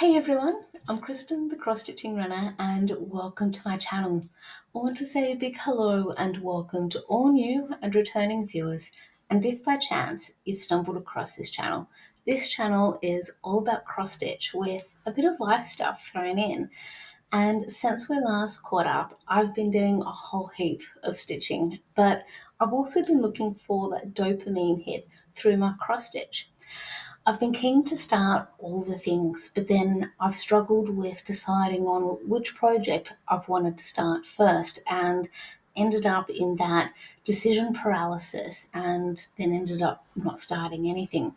Hey everyone, I'm Kristen, the cross stitching runner, and welcome to my channel. I want to say a big hello and welcome to all new and returning viewers. And if by chance you've stumbled across this channel is all about cross stitch with a bit of life stuff thrown in. And since we last caught up, I've been doing a whole heap of stitching, but I've also been looking for that dopamine hit through my cross stitch. I've been keen to start all the things, but then I've struggled with deciding on which project I've wanted to start first and ended up in that decision paralysis and then ended up not starting anything.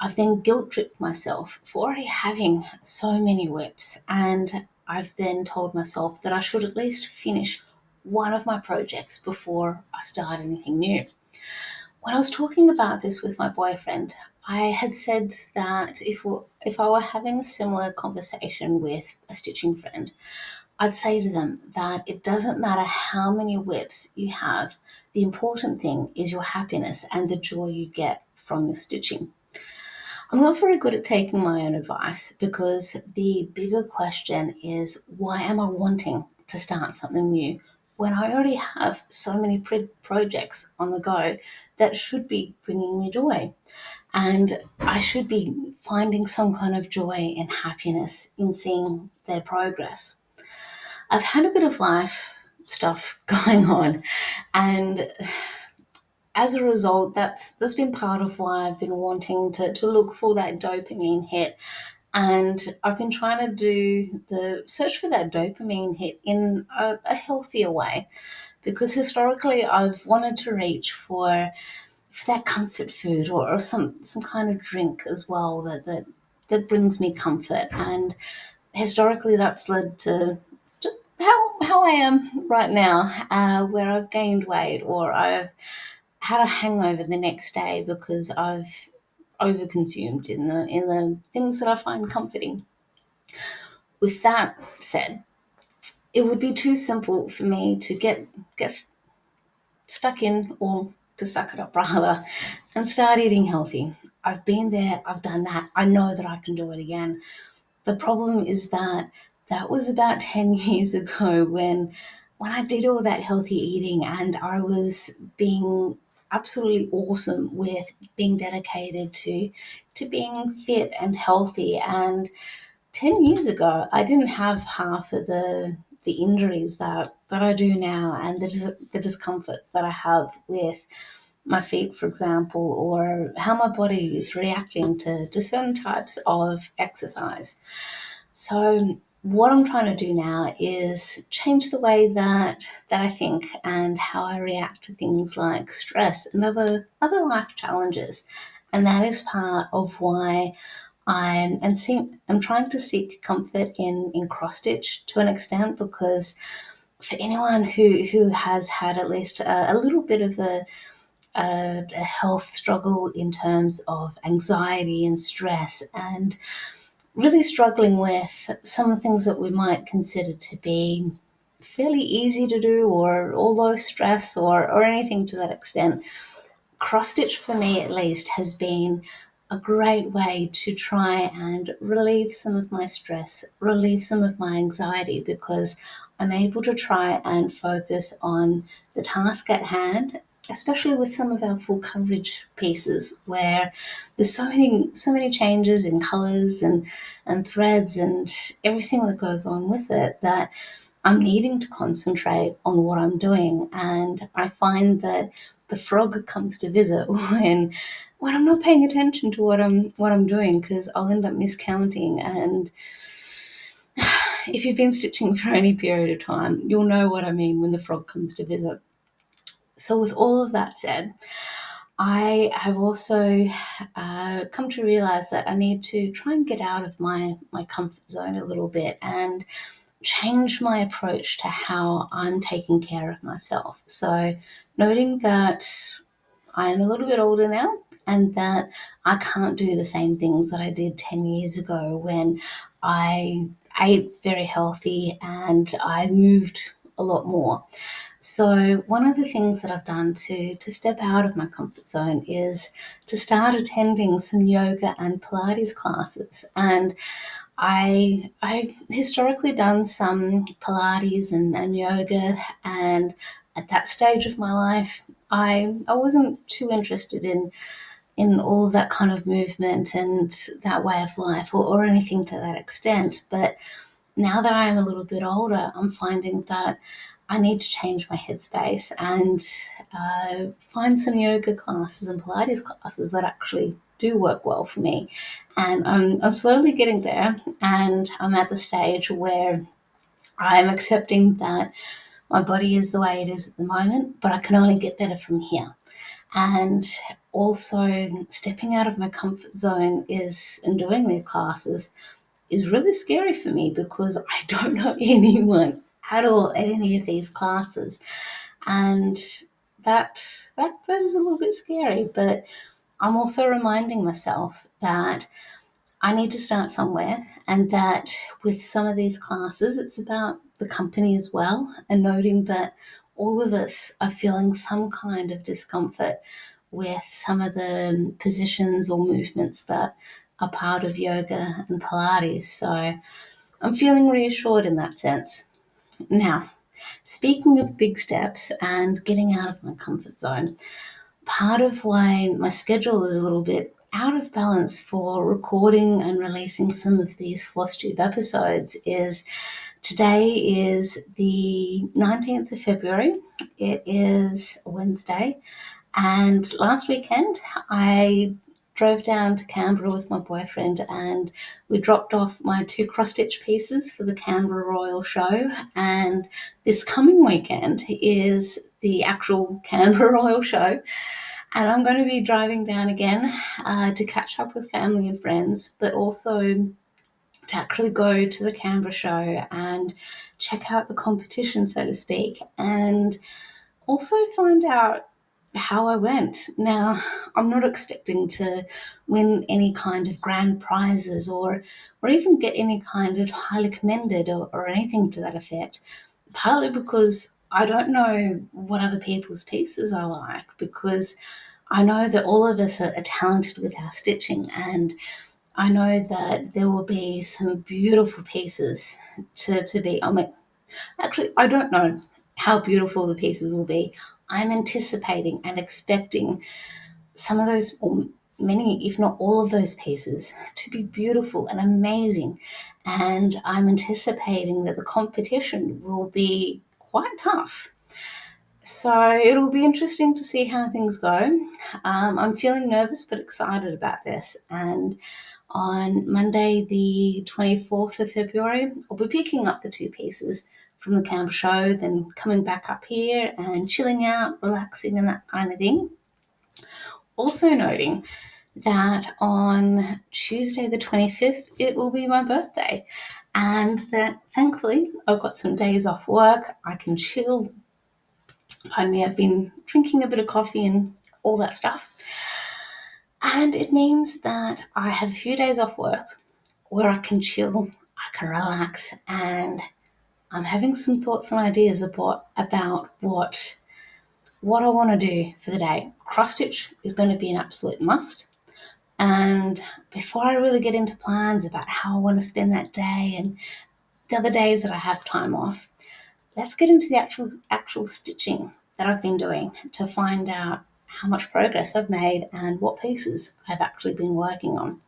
I've then guilt tripped myself for already having so many whips, and I've then told myself that I should at least finish one of my projects before I start anything new. When I was talking about this with my boyfriend, I had said that if I were having a similar conversation with a stitching friend, I'd say to them that it doesn't matter how many whips you have, the important thing is your happiness and the joy you get from your stitching. I'm not very good at taking my own advice because the bigger question is, why am I wanting to start something new when I already have so many projects on the go that should be bringing me joy? And I should be finding some kind of joy and happiness in seeing their progress. I've had a bit of life stuff going on, and as a result, that's been part of why I've been wanting to look for that dopamine hit. And I've been trying to do the search for that dopamine hit in a healthier way, because historically I've wanted to reach for that comfort food or some kind of drink as well that brings me comfort. And historically that's led to how I am right now, where I've gained weight or I've had a hangover the next day because I've overconsumed in the things that I find comforting. With that said, it would be too simple for me to get stuck in, or to suck it up rather, and start eating healthy. I've been there, I've done that. I know that I can do it again. The problem is that that was about 10 years ago when I did all that healthy eating and I was being absolutely awesome with being dedicated to being fit and healthy. And 10 years ago I didn't have half of the injuries that I do now, and the discomforts that I have with my feet, for example, or how my body is reacting to certain types of exercise. So what I'm trying to do now is change the way that I think and how I react to things like stress and other life challenges. And that is part of why I'm trying to seek comfort in cross stitch to an extent, because for anyone who has had at least a little bit of a health struggle in terms of anxiety and stress, and really struggling with some of the things that we might consider to be fairly easy to do or low stress or anything to that extent, cross stitch for me at least has been a great way to try and relieve some of my stress, relieve some of my anxiety, because I'm able to try and focus on the task at hand, especially with some of our full coverage pieces where there's so many changes in colors and threads and everything that goes on with it, that I'm needing to concentrate on what I'm doing. And I find that the frog comes to visit when I'm not paying attention to what I'm doing, because I'll end up miscounting. And if you've been stitching for any period of time, you'll know what I mean when the frog comes to visit. So with all of that said, I have also come to realize that I need to try and get out of my comfort zone a little bit and change my approach to how I'm taking care of myself. So noting that I am a little bit older now and that I can't do the same things that I did 10 years ago when I ate very healthy and I moved a lot more. So one of the things that I've done to step out of my comfort zone is to start attending some yoga and Pilates classes. And I've historically done some Pilates and yoga, and at that stage of my life, I wasn't too interested in all of that kind of movement and that way of life or anything to that extent. But now that I am a little bit older, I'm finding that I need to change my headspace and find some yoga classes and Pilates classes that actually do work well for me. And I'm slowly getting there, and I'm at the stage where I'm accepting that my body is the way it is at the moment, but I can only get better from here. And also stepping out of my comfort zone is and doing these classes is really scary for me because I don't know anyone at all at any of these classes. And that is a little bit scary, but I'm also reminding myself that I need to start somewhere, and that with some of these classes, it's about the company as well, and noting that all of us are feeling some kind of discomfort with some of the positions or movements that are part of yoga and Pilates. So I'm feeling reassured in that sense. Now, speaking of big steps and getting out of my comfort zone, part of why my schedule is a little bit out of balance for recording and releasing some of these Flosstube episodes is today is the 19th of February. It is Wednesday, and last weekend I drove down to Canberra with my boyfriend, and we dropped off my 2 cross-stitch pieces for the Canberra Royal Show. And this coming weekend is the actual Canberra Royal Show, and I'm going to be driving down again to catch up with family and friends, but also to actually go to the Canberra show and check out the competition, so to speak, and also find out how I went. Now, I'm not expecting to win any kind of grand prizes or even get any kind of highly commended or anything to that effect, partly because I don't know what other people's pieces are like, because I know that all of us are talented with our stitching, and I know that there will be some beautiful pieces to be. I mean, actually, I don't know how beautiful the pieces will be. I'm anticipating and expecting some of those, or many, if not all of those pieces, to be beautiful and amazing. And I'm anticipating that the competition will be quite tough. So it'll be interesting to see how things go. I'm feeling nervous but excited about this. And on Monday, the 24th of February, I'll be picking up the 2 pieces from the Canberra show, then coming back up here and chilling out, relaxing, and that kind of thing. Also noting that on Tuesday, the 25th, it will be my birthday, and that thankfully I've got some days off work. I can chill. Pardon me, I've been drinking a bit of coffee and all that stuff. And it means that I have a few days off work where I can chill, I can relax, and I'm having some thoughts and ideas about what I want to do for the day. Cross stitch is going to be an absolute must. And before I really get into plans about how I want to spend that day and the other days that I have time off, let's get into the actual stitching that I've been doing to find out how much progress I've made and what pieces I've actually been working on.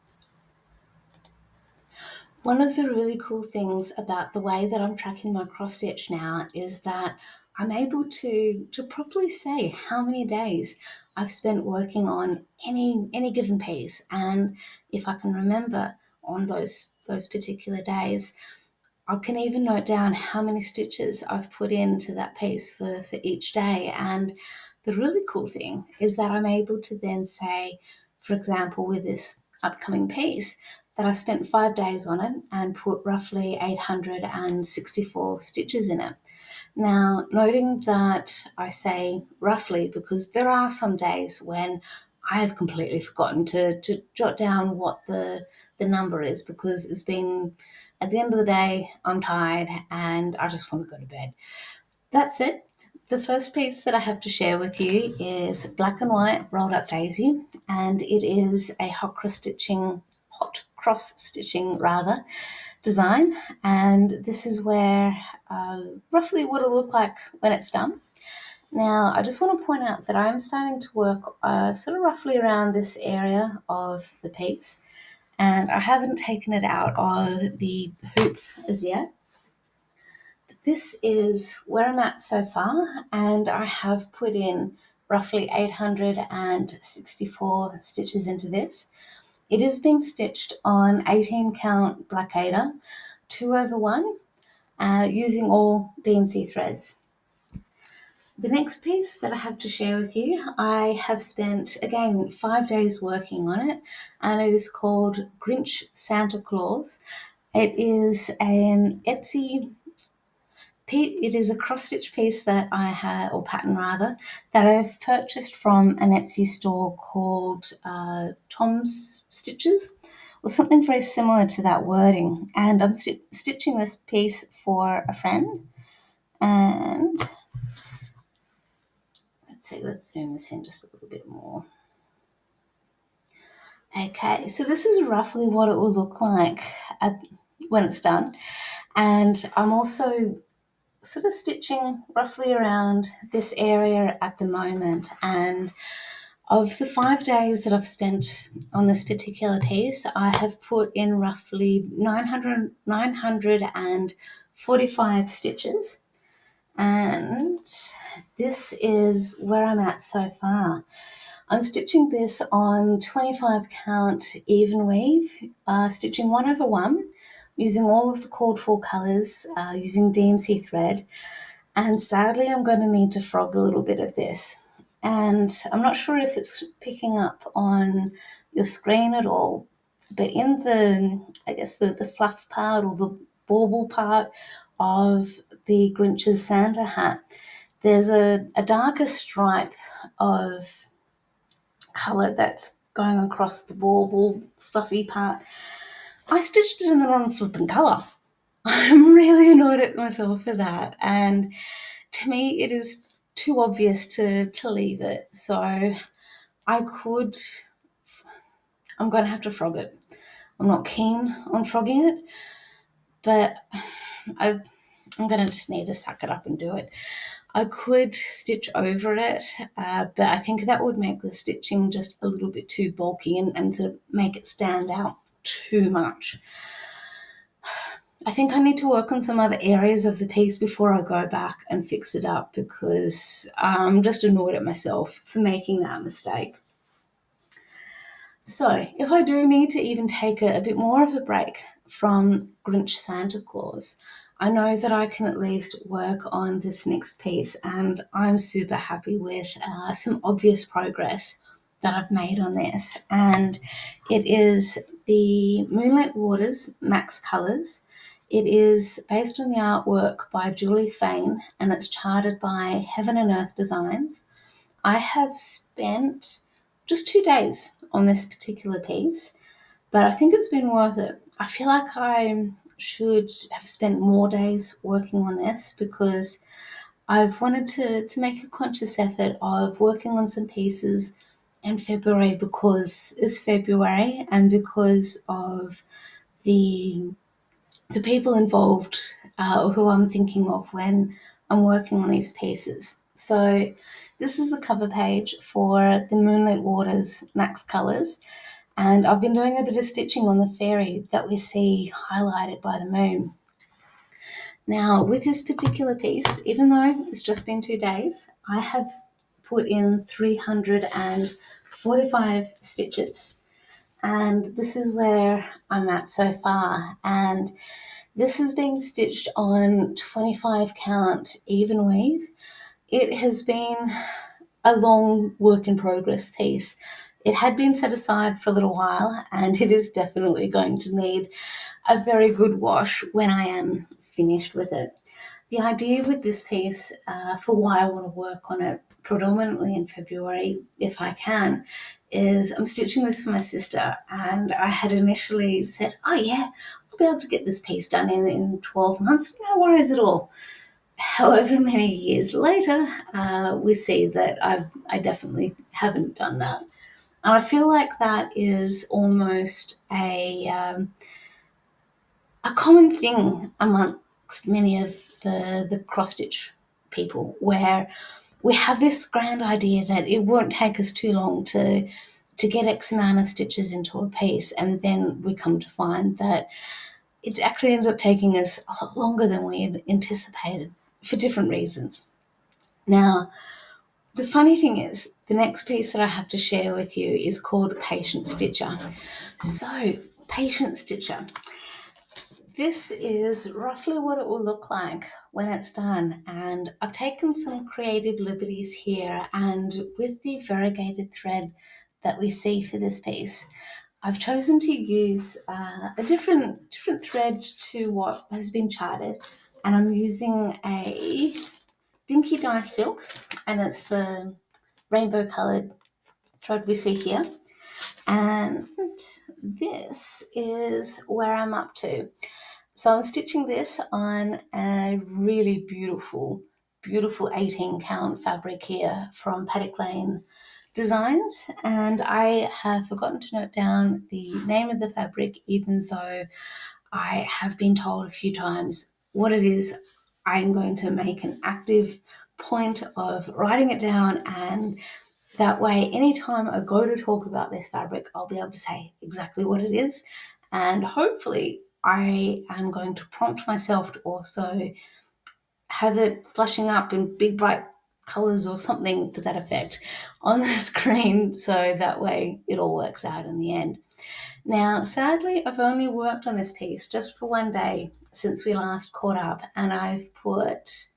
One of the really cool things about the way that I'm tracking my cross stitch now is that I'm able to properly say how many days I've spent working on any given piece, and if I can remember on those particular days, I can even note down how many stitches I've put into that piece for each day. And the really cool thing is that I'm able to then say, for example, with this upcoming piece, that I spent 5 days on it and put roughly 864 stitches in it. Now, noting that I say roughly because there are some days when I have completely forgotten to jot down what the number is, because it's been, at the end of the day, I'm tired and I just want to go to bed. That's it. The first piece that I have to share with you is black and white rolled up daisy, and it is a hot cross stitching design. And this is where roughly what it'll look like when it's done. Now, I just want to point out that I'm starting to work sort of roughly around this area of the piece, and I haven't taken it out of the hoop as yet. This is where I'm at so far, and I have put in roughly 864 stitches into this. It is being stitched on 18 count Blackada 2/1 using all DMC threads. The next piece that I have to share with you, I have spent, again, 5 days working on it, and it is called Grinch Santa Claus. It is an Etsy it is a cross-stitch piece that I had, or pattern rather, that I've purchased from an Etsy store called TomsStitches, or something very similar to that wording. And I'm stitching this piece for a friend. And let's zoom this in just a little bit more. Okay, so this is roughly what it will look like when it's done. And I'm also sort of stitching roughly around this area at the moment. And of the 5 days that I've spent on this particular piece, I have put in roughly 945 stitches. And this is where I'm at so far. I'm stitching this on 25 count even weave, stitching 1/1, using all of the called for colours, using DMC thread. And sadly, I'm going to need to frog a little bit of this. And I'm not sure if it's picking up on your screen at all, but in the fluff part or the bauble part of the Grinch's Santa hat, there's a darker stripe of colour that's going across the bauble fluffy part. I stitched it in the wrong flipping colour. I'm really annoyed at myself for that. And to me, it is too obvious to leave it. So I'm going to have to frog it. I'm not keen on frogging it, but I'm going to just need to suck it up and do it. I could stitch over it, but I think that would make the stitching just a little bit too bulky and sort of make it stand out too much. I think I need to work on some other areas of the piece before I go back and fix it up, because I'm just annoyed at myself for making that mistake. So if I do need to even take a bit more of a break from Grinch Santa Claus, I know that I can at least work on this next piece, and I'm super happy with some obvious progress that I've made on this. And it is the Moonlit Waters Max Colours. It is based on the artwork by Julie Fain, and it's charted by Heaven and Earth Designs. I have spent just 2 days on this particular piece, but I think it's been worth it. I feel like I should have spent more days working on this, because I've wanted to make a conscious effort of working on some pieces in February, because it's February, and because of the people involved who I'm thinking of when I'm working on these pieces. So this is the cover page for the Moonlit Waters Max Colours, and I've been doing a bit of stitching on the fairy that we see highlighted by the moon. Now, with this particular piece, even though it's just been 2 days, I have put in 345 stitches, and this is where I'm at so far. And this is being stitched on 25 count even weave. It has been a long work in progress piece. It had been set aside for a little while, and it is definitely going to need a very good wash when I am finished with it. The idea with this piece, for why I want to work on it predominantly in February, if I can, is I'm stitching this for my sister, and I had initially said, oh yeah, I'll be able to get this piece done in 12 months, no worries at all. however many years later, we see that I definitely haven't done that. And I feel like that is almost a common thing amongst many of the cross stitch people, where we have this grand idea that it won't take us too long to get X amount of stitches into a piece, and then we come to find that it actually ends up taking us a lot longer than we had anticipated for different reasons. Now, the funny thing is, the next piece that I have to share with you is called Patient Stitcher. So, Patient Stitcher. This is roughly what it will look like when it's done, and I've taken some creative liberties here, and with the variegated thread that we see for this piece, I've chosen to use a different thread to what has been charted, and I'm using a Dinky Dye Silks, and it's the rainbow coloured thread we see here, and this is where I'm up to. So I'm stitching this on a really beautiful 18 count fabric here from Paddock Lane Designs, and I have forgotten to note down the name of the fabric, even though I have been told a few times what it is. I'm going to make an active point of writing it down, and that way anytime I go to talk about this fabric, I'll be able to say exactly what it is, and hopefully I am going to prompt myself to also have it flashing up in big bright colors or something to that effect on the screen, so that way it all works out in the end. Now, sadly, I've only worked on this piece just for one day since we last caught up, and I've put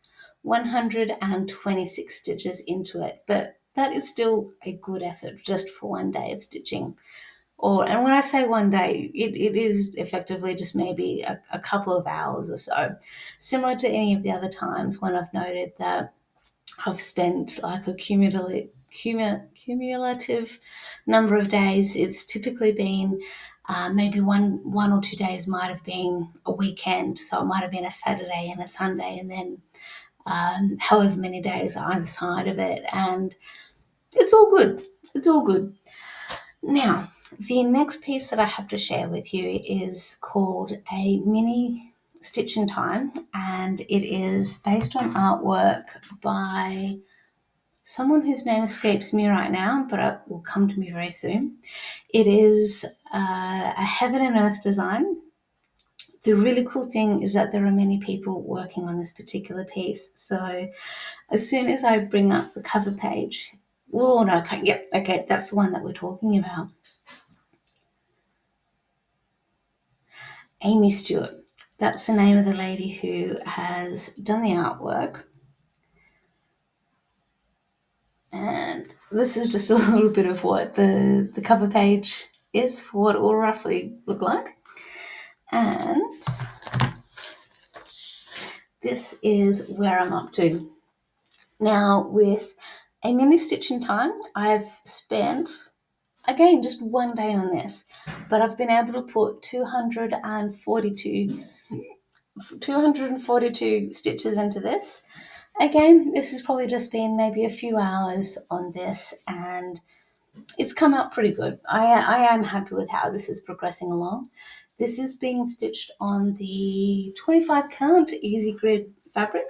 126 stitches into it, but that is still a good effort just for one day of stitching. And when I say one day, it is effectively just maybe a couple of hours or so, similar to any of the other times when I've noted that I've spent like a cumulative number of days. It's typically been maybe one or 2 days might have been a weekend, so it might have been a Saturday and a Sunday, and then however many days either side of it, and it's all good. It's all good. Now, the next piece that I have to share with you is called a mini stitch in time, and it is based on artwork by someone whose name escapes me right now, but it will come to me very soon. It is a heaven and earth design. The really cool thing is that there are many people working on this particular piece. So as soon as I bring up the cover page, oh no, okay, yep, okay, that's the one that we're talking about. Amy Stewart. That's the name of the lady who has done the artwork. And this is just a little bit of what the cover page is for what it will roughly look like. And this is where I'm up to. Now, with a mini stitch in time, I've spent, again, just one day on this, but I've been able to put 242 stitches into this. Again, this has probably just been maybe a few hours on this, and it's come out pretty good. I am happy with how this is progressing along. This is being stitched on the 25 count easy grid fabric,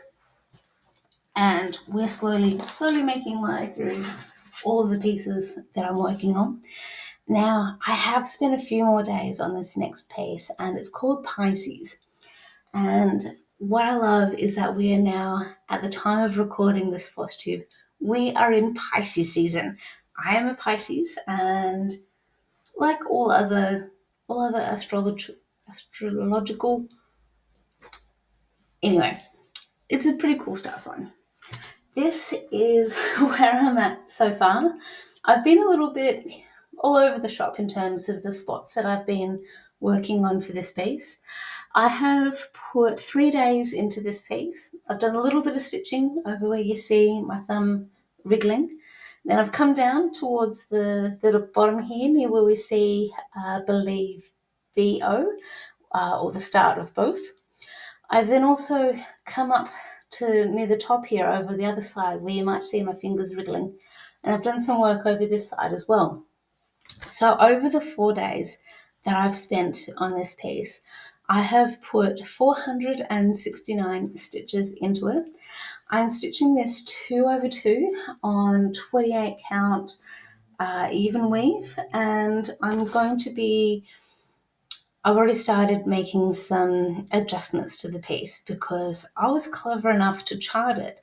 and we're slowly making my way through all of the pieces that I'm working on. Now, I have spent a few more days on this next piece, and it's called Pisces. And what I love is that we are now, at the time of recording this Flosstube, we are in Pisces season. I am a Pisces, and like all other astrological, anyway, it's a pretty cool star sign. This is where I'm at so far. I've been a little bit all over the shop in terms of the spots that I've been working on for this piece. I have put 3 days into this piece. I've done a little bit of stitching over where you see my thumb wriggling. Then I've come down towards the bottom here, near where we see, I believe, VO, or the start of both. I've then also come up to near the top here over the other side where you might see my fingers wriggling. And I've done some work over this side as well. So over the 4 days that I've spent on this piece, I have put 469 stitches into it. I'm stitching this 2/2 on 28 count even weave, and I've already started making some adjustments to the piece because I was clever enough to chart it,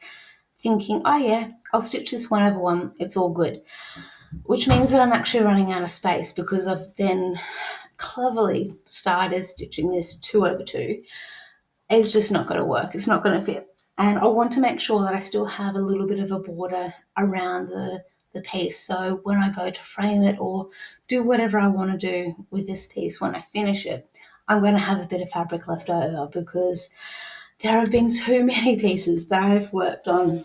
thinking, oh yeah, I'll stitch this 1/1, it's all good. Which means that I'm actually running out of space because I've then cleverly started stitching this 2/2. It's just not going to work. It's not going to fit. And I want to make sure that I still have a little bit of a border around the piece. So when I go to frame it or do whatever I want to do with this piece when I finish it, I'm going to have a bit of fabric left over because there have been too many pieces that I've worked on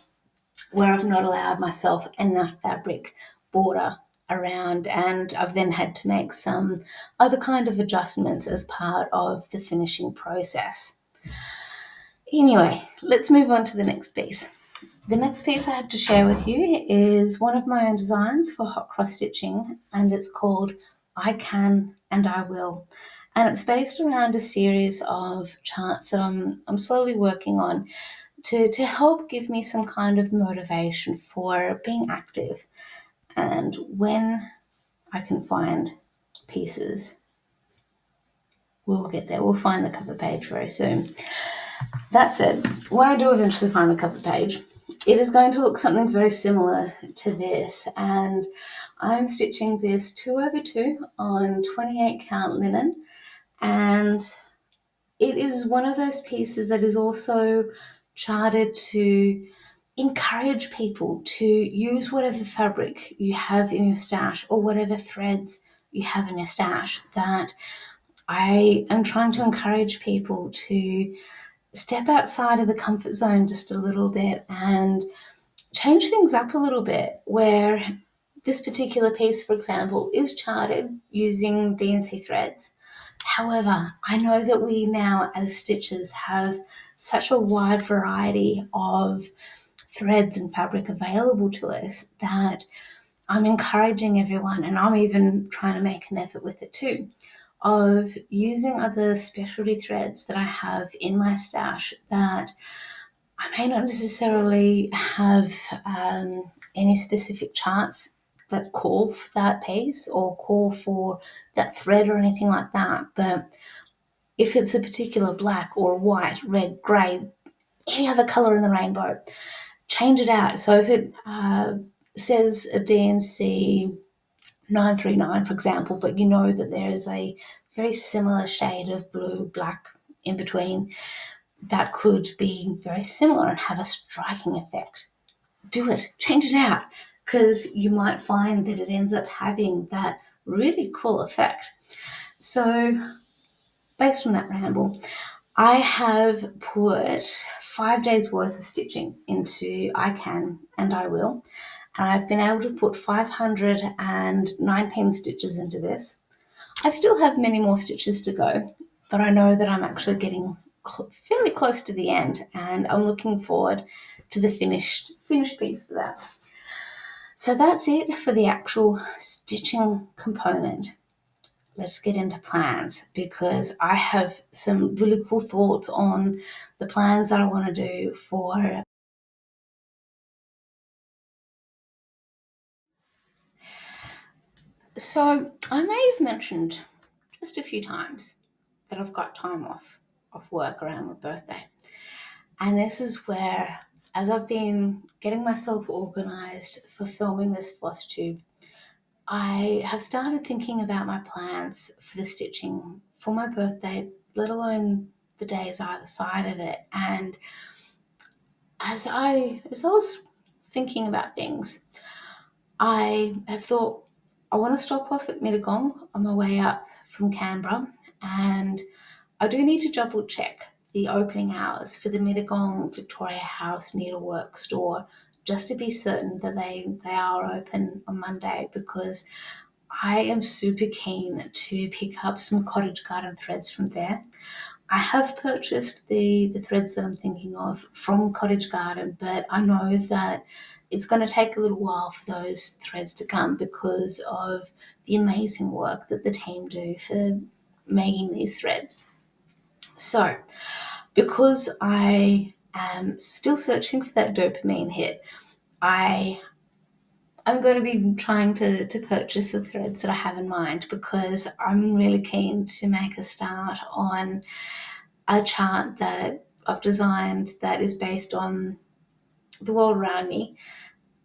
where I've not allowed myself enough fabric border around, and I've then had to make some other kind of adjustments as part of the finishing process. Anyway, let's move on to the next piece. The next piece I have to share with you is one of my own designs for hot cross stitching, and it's called I Can and I Will. And it's based around a series of charts that I'm slowly working on to help give me some kind of motivation for being active. And when I can find pieces, we'll get there. We'll find the cover page very soon. That said, when I do eventually find the cover page, it is going to look something very similar to this. And I'm stitching this 2/2 on 28 count linen. And it is one of those pieces that is also charted to encourage people to use whatever fabric you have in your stash or whatever threads you have in your stash. That I am trying to encourage people to step outside of the comfort zone just a little bit and change things up a little bit, where this particular piece, for example, is charted using DMC threads. However, I know that we now as stitchers have such a wide variety of threads and fabric available to us that I'm encouraging everyone, and I'm even trying to make an effort with it too, of using other specialty threads that I have in my stash that I may not necessarily have any specific charts that call for that piece or call for that thread or anything like that. But if it's a particular black or white, red, grey, any other colour in the rainbow, change it out. So if it says a DMC 939, for example, but you know that there is a very similar shade of blue, black in between, that could be very similar and have a striking effect. Do it, change it out, because you might find that it ends up having that really cool effect. So based on that ramble, I have put 5 days worth of stitching into I Can and I Will, and I've been able to put 519 stitches into this. I still have many more stitches to go, but I know that I'm actually getting fairly close to the end, and I'm looking forward to the finished piece for that. So that's it for the actual stitching component. Let's get into plans, because I have some really cool thoughts on the plans that I want to do for. So I may have mentioned just a few times that I've got time off work around my birthday. And this is where, as I've been getting myself organised for filming this Flosstube, I have started thinking about my plans for the stitching for my birthday, let alone the days either side of it. And as I was thinking about things, I have thought I want to stop off at Mittagong on my way up from Canberra, and I do need to double check the opening hours for the Mittagong Victoria House Needlework store, just to be certain that they are open on Monday, because I am super keen to pick up some cottage garden threads from there. I have purchased the threads that I'm thinking of from Cottage Garden, but I know that it's going to take a little while for those threads to come because of the amazing work that the team do for making these threads. So, because I am still searching for that dopamine hit, I'm going to be trying to purchase the threads that I have in mind because I'm really keen to make a start on a chart that I've designed that is based on the world around me,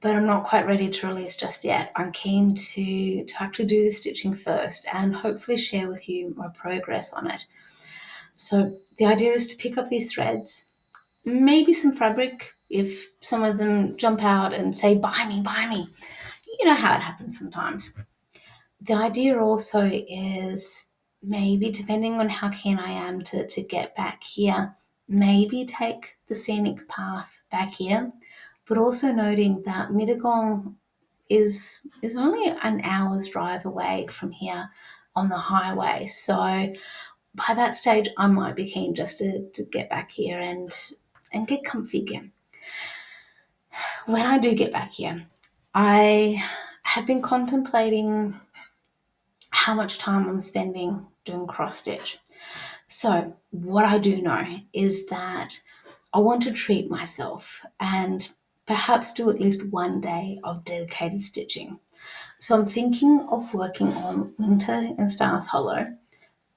but I'm not quite ready to release just yet. I'm keen to actually do the stitching first and hopefully share with you my progress on it. So the idea is to pick up these threads, maybe some fabric if some of them jump out and say, buy me, buy me. You know how it happens sometimes. The idea also is maybe, depending on how keen I am to get back here, maybe take the scenic path back here, but also noting that Mittagong is only an hour's drive away from here on the highway. So by that stage, I might be keen just to get back here and get comfy again. When I do get back here, I have been contemplating how much time I'm spending doing cross stitch. So what I do know is that I want to treat myself and perhaps do at least one day of dedicated stitching. So I'm thinking of working on Winter in Stars Hollow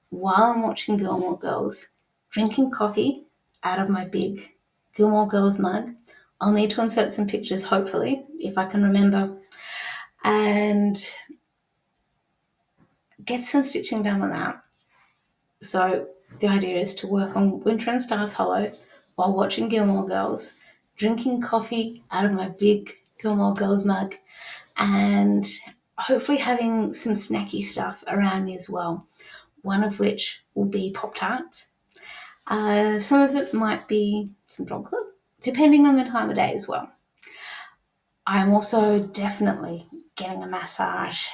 while I'm watching Gilmore Girls, drinking coffee out of my big Gilmore Girls mug. I'll need to insert some pictures, hopefully, if I can remember, and get some stitching done on that. So the idea is to work on Winter and Stars Hollow while watching Gilmore Girls, drinking coffee out of my big Gilmore Girls mug, and hopefully having some snacky stuff around me as well. One of which will be Pop-Tarts. Some of it might be some chocolate, depending on the time of day as well. I'm also definitely getting a massage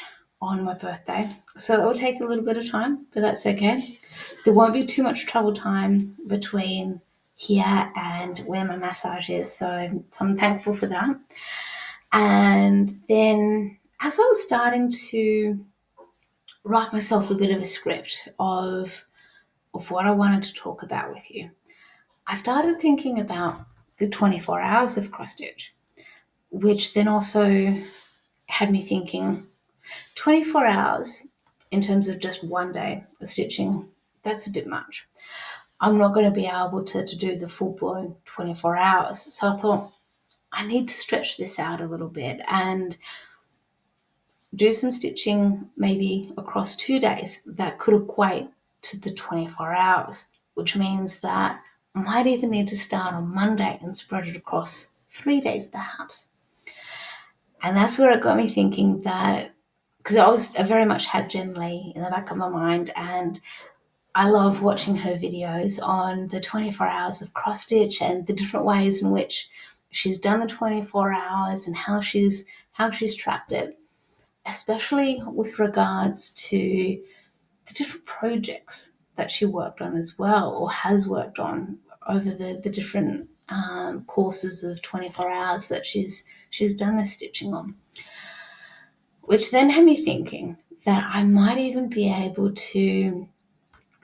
on my birthday, so that will take a little bit of time, but that's okay. There won't be too much travel time between here and where my massage is, so I'm thankful for that. And then as I was starting to write myself a bit of a script of what I wanted to talk about with you, I started thinking about the 24 hours of cross stitch, which then also had me thinking 24 hours in terms of just one day of stitching, that's a bit much. I'm not going to be able to do the full blown 24 hours. So I thought I need to stretch this out a little bit and do some stitching maybe across 2 days that could equate to the 24 hours, which means that I might even need to start on Monday and spread it across 3 days perhaps. And that's where it got me thinking that, because I very much had Jen Lee in the back of my mind, and I love watching her videos on the 24 hours of cross stitch and the different ways in which she's done the 24 hours and how she's tracked it, especially with regards to the different projects that she worked on as well, or has worked on over the different courses of 24 hours that she's done the stitching on. Which then had me thinking that I might even be able to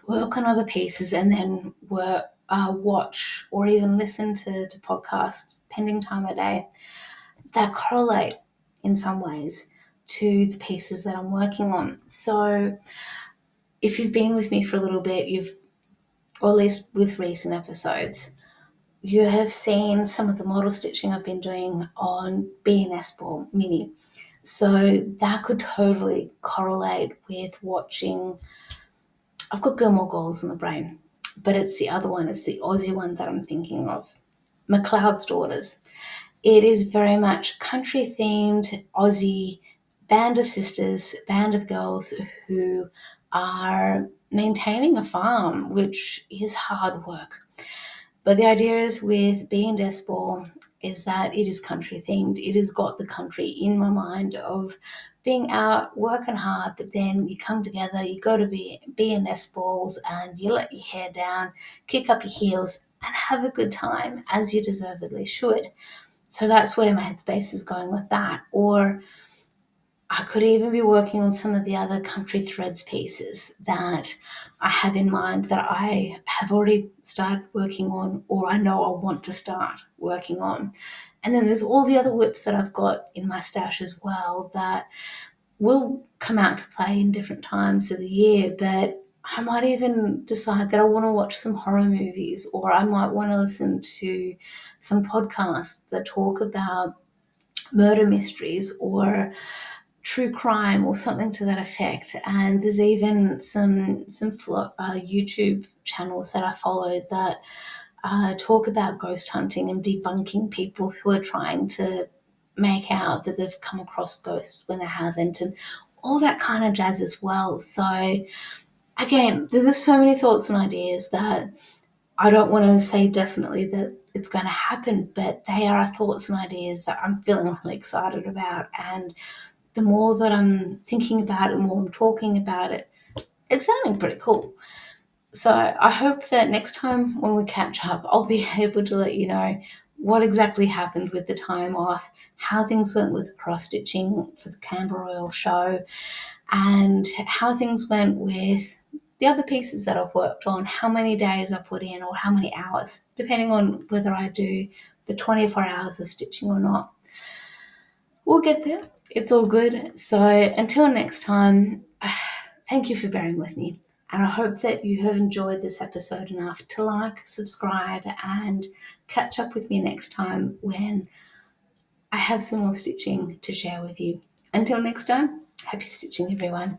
work on other pieces and then watch or even listen to podcasts, pending time of day, that correlate in some ways to the pieces that I'm working on. So if you've been with me for a little bit, or at least with recent episodes, you have seen some of the model stitching I've been doing on B&S Ball Mini. So that could totally correlate with watching. I've got Gilmore Girls in the brain, but it's the other one, it's the Aussie one that I'm thinking of, McLeod's Daughters. It is very much country themed, Aussie, band of sisters, band of girls who are maintaining a farm, which is hard work. But the idea is with being Despor is that it is country themed. It has got the country in my mind of being out working hard, but then you come together, you go to B&S balls and you let your hair down, kick up your heels and have a good time as you deservedly should. So that's where my headspace is going with that. Or I could even be working on some of the other country threads pieces that I have in mind that I have already started working on, or I know I want to start working on. And then there's all the other whips that I've got in my stash as well that will come out to play in different times of the year. But I might even decide that I want to watch some horror movies, or I might want to listen to some podcasts that talk about murder mysteries or true crime or something to that effect. And there's even some YouTube channels that I follow that talk about ghost hunting and debunking people who are trying to make out that they've come across ghosts when they haven't, and all that kind of jazz as well. So again, there's so many thoughts and ideas that I don't want to say definitely that it's going to happen, but they are thoughts and ideas that I'm feeling really excited about. And the more that I'm thinking about it, the more I'm talking about it, it's sounding pretty cool. So I hope that next time when we catch up, I'll be able to let you know what exactly happened with the time off, how things went with cross stitching for the Canberra Royal Show, and how things went with the other pieces that I've worked on, how many days I put in or how many hours, depending on whether I do the 24 hours of stitching or not. We'll get there. It's all good. So until next time, thank you for bearing with me. And I hope that you have enjoyed this episode enough to like, subscribe, and catch up with me next time when I have some more stitching to share with you. Until next time, happy stitching, everyone.